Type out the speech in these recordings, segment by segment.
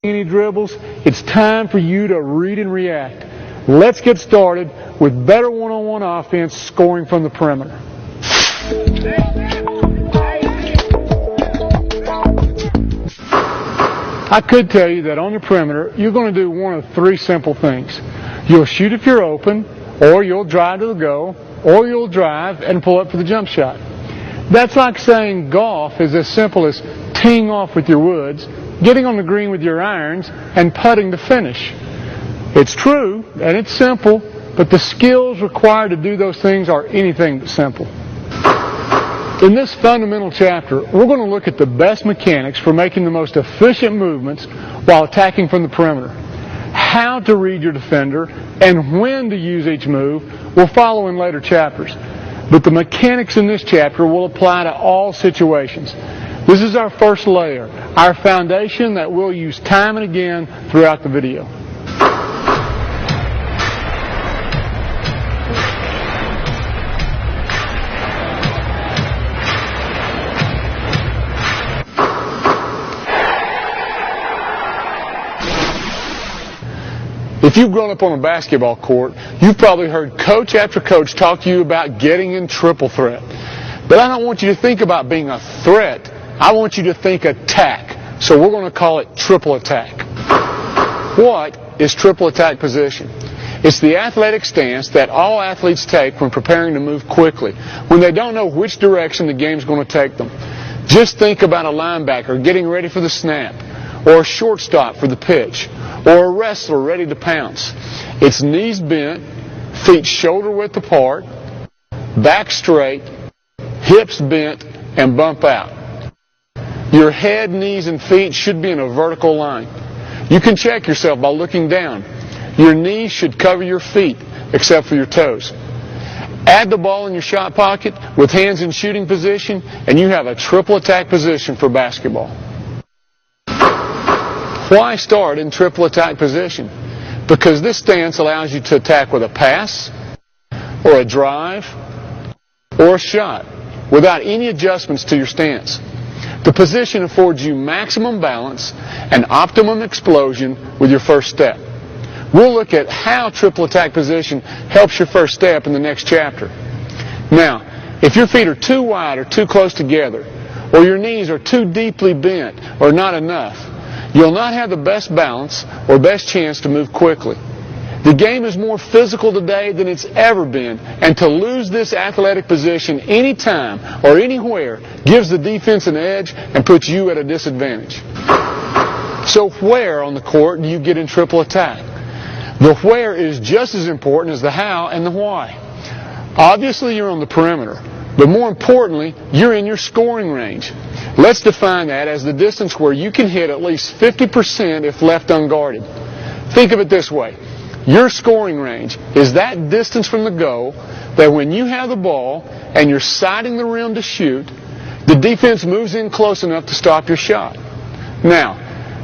any dribbles, it's time for you to read and react. Let's get started with better one-on-one offense scoring from the perimeter. I could tell you that on the perimeter, you're going to do one of three simple things. You'll shoot if you're open, or you'll drive to the goal, or you'll drive and pull up for the jump shot. That's like saying golf is as simple as teeing off with your woods, getting on the green with your irons, and putting to finish. It's true, and it's simple, but the skills required to do those things are anything but simple. In this fundamental chapter, we're going to look at the best mechanics for making the most efficient movements while attacking from the perimeter. How to read your defender and when to use each move will follow in later chapters. But the mechanics in this chapter will apply to all situations. This is our first layer, our foundation that we'll use time and again throughout the video. If you've grown up on a basketball court, you've probably heard coach after coach talk to you about getting in triple threat. But I don't want you to think about being a threat. I want you to think attack. So we're going to call it triple attack. What is triple attack position? It's the athletic stance that all athletes take when preparing to move quickly, when they don't know which direction the game's going to take them. Just think about a linebacker getting ready for the snap, or a shortstop for the pitch, or a wrestler ready to pounce. It's knees bent, feet shoulder width apart, back straight, hips bent, and bump out. Your head, knees, and feet should be in a vertical line. You can check yourself by looking down. Your knees should cover your feet, except for your toes. Add the ball in your shot pocket with hands in shooting position, and you have a triple attack position for basketball. Why start in triple attack position? Because this stance allows you to attack with a pass, or a drive, or a shot, without any adjustments to your stance. The position affords you maximum balance and optimum explosion with your first step. We'll look at how triple attack position helps your first step in the next chapter. Now, if your feet are too wide or too close together, or your knees are too deeply bent or not enough, you'll not have the best balance or best chance to move quickly. The game is more physical today than it's ever been, and to lose this athletic position anytime or anywhere gives the defense an edge and puts you at a disadvantage. So where on the court do you get in triple attack? The where is just as important as the how and the why. Obviously you're on the perimeter, but more importantly, you're in your scoring range. Let's define that as the distance where you can hit at least 50% if left unguarded. Think of it this way. Your scoring range is that distance from the goal that when you have the ball and you're sighting the rim to shoot, the defense moves in close enough to stop your shot. Now,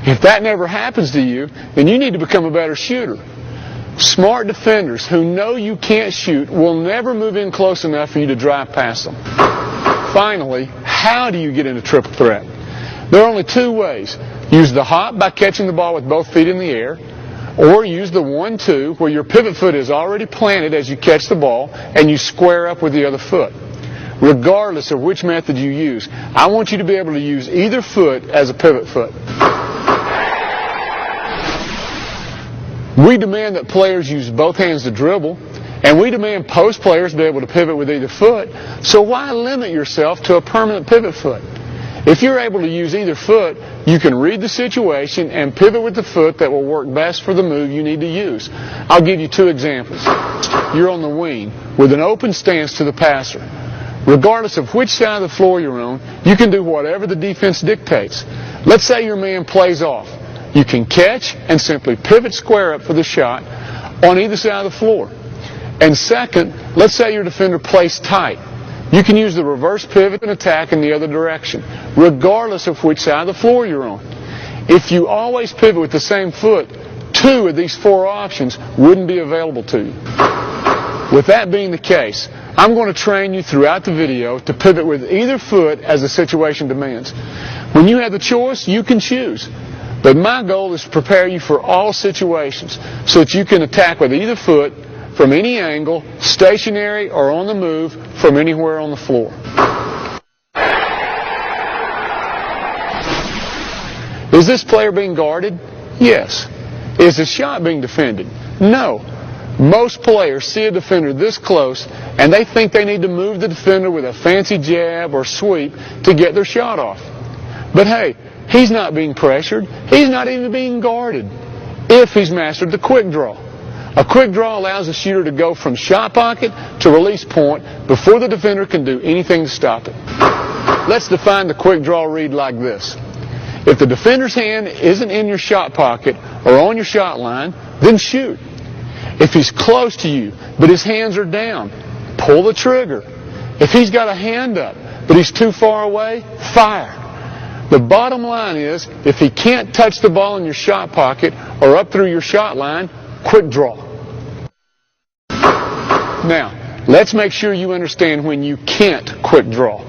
if that never happens to you, then you need to become a better shooter. Smart defenders who know you can't shoot will never move in close enough for you to drive past them. Finally, how do you get into triple threat? There are only two ways. Use the hop by catching the ball with both feet in the air, or use the 1-2 where your pivot foot is already planted as you catch the ball and you square up with the other foot. Regardless of which method you use, I want you to be able to use either foot as a pivot foot. We demand that players use both hands to dribble, and we demand post players be able to pivot with either foot, so why limit yourself to a permanent pivot foot? If you're able to use either foot, you can read the situation and pivot with the foot that will work best for the move you need to use. I'll give you two examples. You're on the wing with an open stance to the passer. Regardless of which side of the floor you're on, you can do whatever the defense dictates. Let's say your man plays off. You can catch and simply pivot square up for the shot on either side of the floor. And second, let's say your defender plays tight. You can use the reverse pivot and attack in the other direction, regardless of which side of the floor you're on. If you always pivot with the same foot, two of these four options wouldn't be available to you. With that being the case, I'm going to train you throughout the video to pivot with either foot as the situation demands. When you have the choice, you can choose. But my goal is to prepare you for all situations so that you can attack with either foot from any angle, stationary or on the move, from anywhere on the floor. Is this player being guarded? Yes. Is the shot being defended? No. Most players see a defender this close and they think they need to move the defender with a fancy jab or sweep to get their shot off. But hey, he's not being pressured. He's not even being guarded if he's mastered the quick draw. A quick draw allows the shooter to go from shot pocket to release point before the defender can do anything to stop it. Let's define the quick draw read like this. If the defender's hand isn't in your shot pocket or on your shot line, then shoot. If he's close to you, but his hands are down, pull the trigger. If he's got a hand up, but he's too far away, fire. The bottom line is, if he can't touch the ball in your shot pocket or up through your shot line, quick draw. Now, let's make sure you understand when you can't quick draw.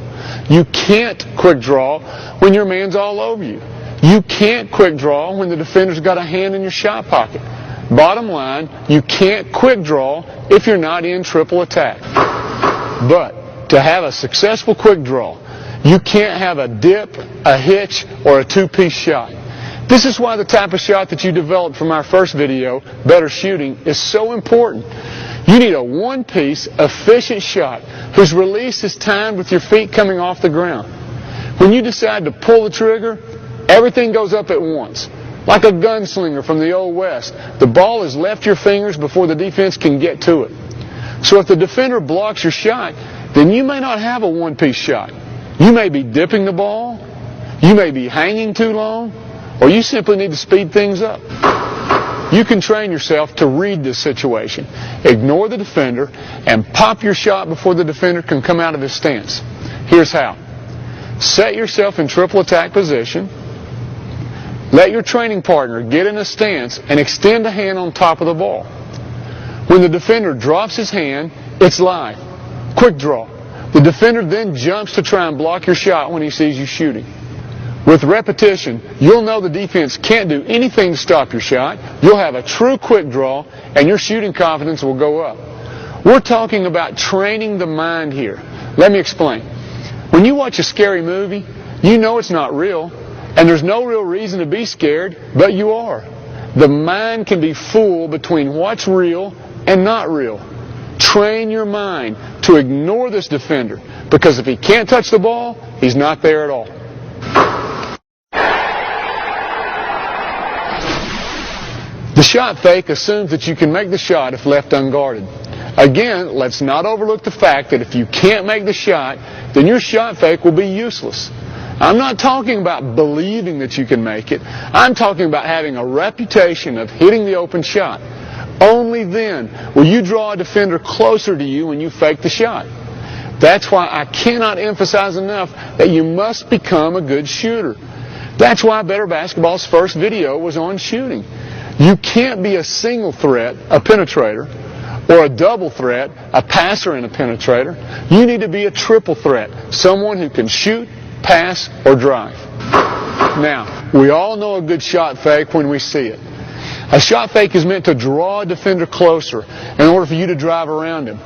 You can't quick draw when your man's all over you. You can't quick draw when the defender's got a hand in your shot pocket. Bottom line, you can't quick draw if you're not in triple attack. But to have a successful quick draw, you can't have a dip, a hitch, or a two-piece shot. This is why the type of shot that you developed from our first video, Better Shooting, is so important. You need a one-piece, efficient shot whose release is timed with your feet coming off the ground. When you decide to pull the trigger, everything goes up at once. Like a gunslinger from the Old West, the ball has left your fingers before the defense can get to it. So if the defender blocks your shot, then you may not have a one-piece shot. You may be dipping the ball, you may be hanging too long, or you simply need to speed things up. You can train yourself to read this situation. Ignore the defender and pop your shot before the defender can come out of his stance. Here's how. Set yourself in triple attack position. Let your training partner get in a stance and extend a hand on top of the ball. When the defender drops his hand, it's live. Quick draw. The defender then jumps to try and block your shot when he sees you shooting. With repetition, you'll know the defense can't do anything to stop your shot. You'll have a true quick draw, and your shooting confidence will go up. We're talking about training the mind here. Let me explain. When you watch a scary movie, you know it's not real, and there's no real reason to be scared, but you are. The mind can be fooled between what's real and not real. Train your mind to ignore this defender, because if he can't touch the ball, he's not there at all. The shot fake assumes that you can make the shot if left unguarded. Again, let's not overlook the fact that if you can't make the shot, then your shot fake will be useless. I'm not talking about believing that you can make it. I'm talking about having a reputation of hitting the open shot. Only then will you draw a defender closer to you when you fake the shot. That's why I cannot emphasize enough that you must become a good shooter. That's why Better Basketball's first video was on shooting. You can't be a single threat, a penetrator, or a double threat, a passer and a penetrator. You need to be a triple threat, someone who can shoot, pass, or drive. Now, we all know a good shot fake when we see it. A shot fake is meant to draw a defender closer in order for you to drive around him.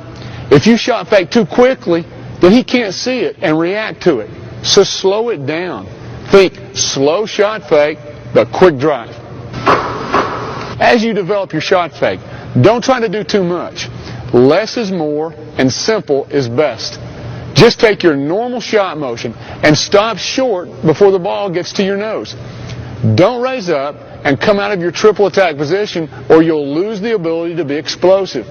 If you shot fake too quickly, then he can't see it and react to it. So slow it down. Think slow shot fake, but quick drive. As you develop your shot fake, don't try to do too much. Less is more, and simple is best. Just take your normal shot motion and stop short before the ball gets to your nose. Don't raise up and come out of your triple attack position, or you'll lose the ability to be explosive.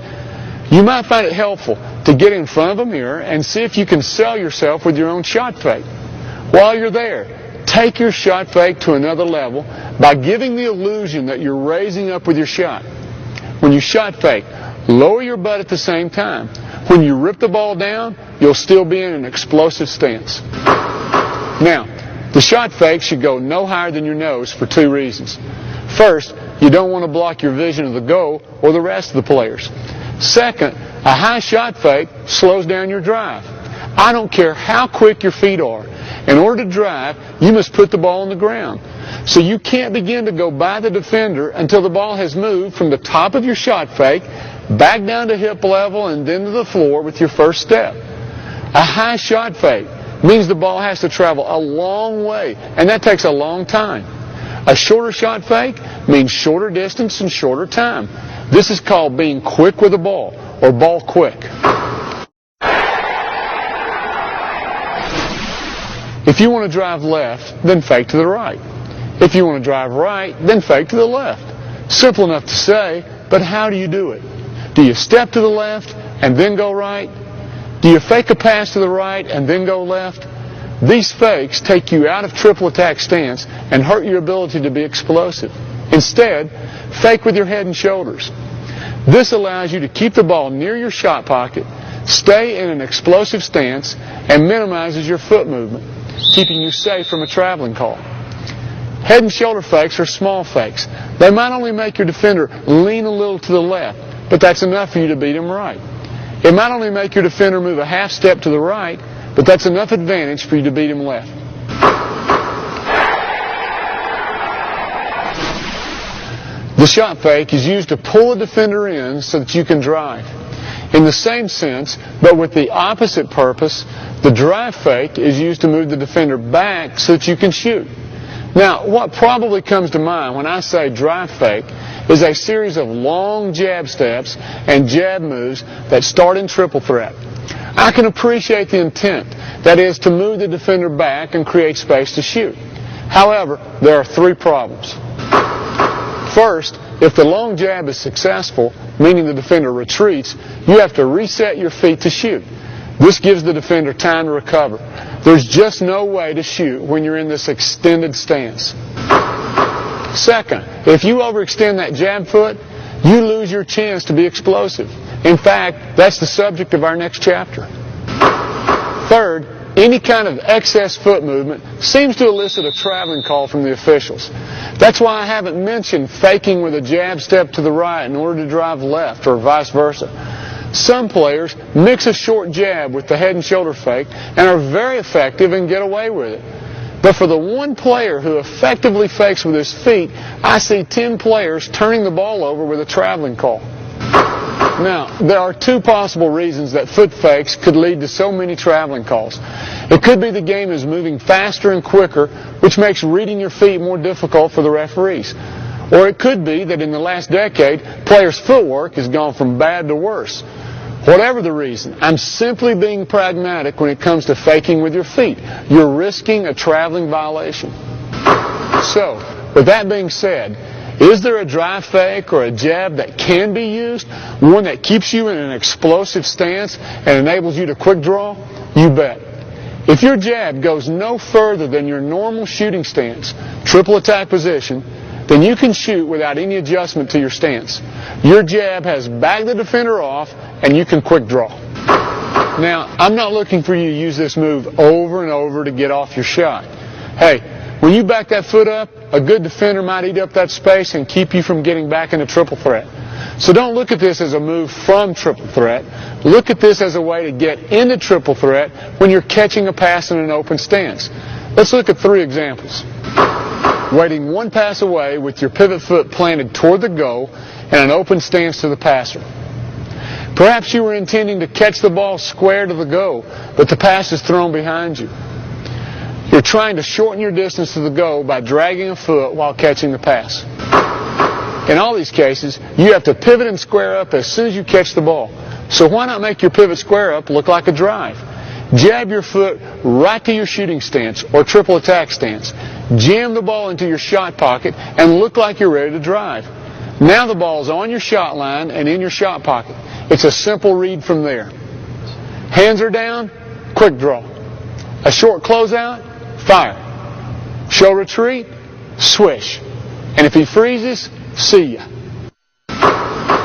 You might find it helpful to get in front of a mirror and see if you can sell yourself with your own shot fake. While you're there, take your shot fake to another level by giving the illusion that you're raising up with your shot. When you shot fake, lower your butt at the same time. When you rip the ball down, you'll still be in an explosive stance. Now, the shot fake should go no higher than your nose for two reasons. First, you don't want to block your vision of the goal or the rest of the players. Second, a high shot fake slows down your drive. I don't care how quick your feet are. In order to drive, you must put the ball on the ground. So you can't begin to go by the defender until the ball has moved from the top of your shot fake back down to hip level and then to the floor with your first step. A high shot fake means the ball has to travel a long way, and that takes a long time. A shorter shot fake means shorter distance and shorter time. This is called being quick with the ball, or ball quick. If you want to drive left, then fake to the right. If you want to drive right, then fake to the left. Simple enough to say, but how do you do it? Do you step to the left and then go right? Do you fake a pass to the right and then go left? These fakes take you out of triple attack stance and hurt your ability to be explosive. Instead, fake with your head and shoulders. This allows you to keep the ball near your shot pocket, stay in an explosive stance, and minimizes your foot movement, keeping you safe from a traveling call. Head and shoulder fakes are small fakes. They might only make your defender lean a little to the left, but that's enough for you to beat him right. It might only make your defender move a half step to the right, but that's enough advantage for you to beat him left. The shot fake is used to pull a defender in so that you can drive. In the same sense, but with the opposite purpose, the drive fake is used to move the defender back so that you can shoot. Now, what probably comes to mind when I say drive fake is a series of long jab steps and jab moves that start in triple threat. I can appreciate the intent, that is, to move the defender back and create space to shoot. However, there are three problems. First, if the long jab is successful, meaning the defender retreats, you have to reset your feet to shoot. This gives the defender time to recover. There's just no way to shoot when you're in this extended stance. Second, if you overextend that jab foot, you lose your chance to be explosive. In fact, that's the subject of our next chapter. Third, any kind of excess foot movement seems to elicit a traveling call from the officials. That's why I haven't mentioned faking with a jab step to the right in order to drive left or vice versa. Some players mix a short jab with the head and shoulder fake and are very effective and get away with it. But for the one player who effectively fakes with his feet, I see 10 players turning the ball over with a traveling call. Now, there are two possible reasons that foot fakes could lead to so many traveling calls. It could be the game is moving faster and quicker, which makes reading your feet more difficult for the referees. Or it could be that in the last decade, players' footwork has gone from bad to worse. Whatever the reason, I'm simply being pragmatic when it comes to faking with your feet. You're risking a traveling violation. So, with that being said, is there a drive fake or a jab that can be used? One that keeps you in an explosive stance and enables you to quick draw? You bet. If your jab goes no further than your normal shooting stance, triple attack position, then you can shoot without any adjustment to your stance. Your jab has backed the defender off, and you can quick draw. Now, I'm not looking for you to use this move over and over to get off your shot. Hey, when you back that foot up, a good defender might eat up that space and keep you from getting back into triple threat. So don't look at this as a move from triple threat. Look at this as a way to get into triple threat when you're catching a pass in an open stance. Let's look at three examples. Waiting one pass away with your pivot foot planted toward the goal and an open stance to the passer. Perhaps you were intending to catch the ball square to the goal, but the pass is thrown behind you. You're trying to shorten your distance to the goal by dragging a foot while catching the pass. In all these cases, you have to pivot and square up as soon as you catch the ball. So why not make your pivot square up look like a drive? Jab your foot right to your shooting stance or triple attack stance. Jam the ball into your shot pocket and look like you're ready to drive. Now the ball's on your shot line and in your shot pocket. It's a simple read from there. Hands are down, quick draw. A short closeout, fire. Show retreat, swish. And if he freezes, see ya.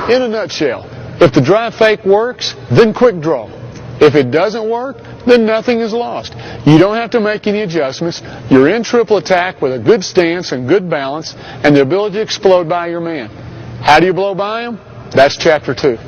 In a nutshell, if the drive fake works, then quick draw. If it doesn't work, then nothing is lost. You don't have to make any adjustments. You're in triple attack with a good stance and good balance and the ability to explode by your man. How do you blow by him? That's chapter 2.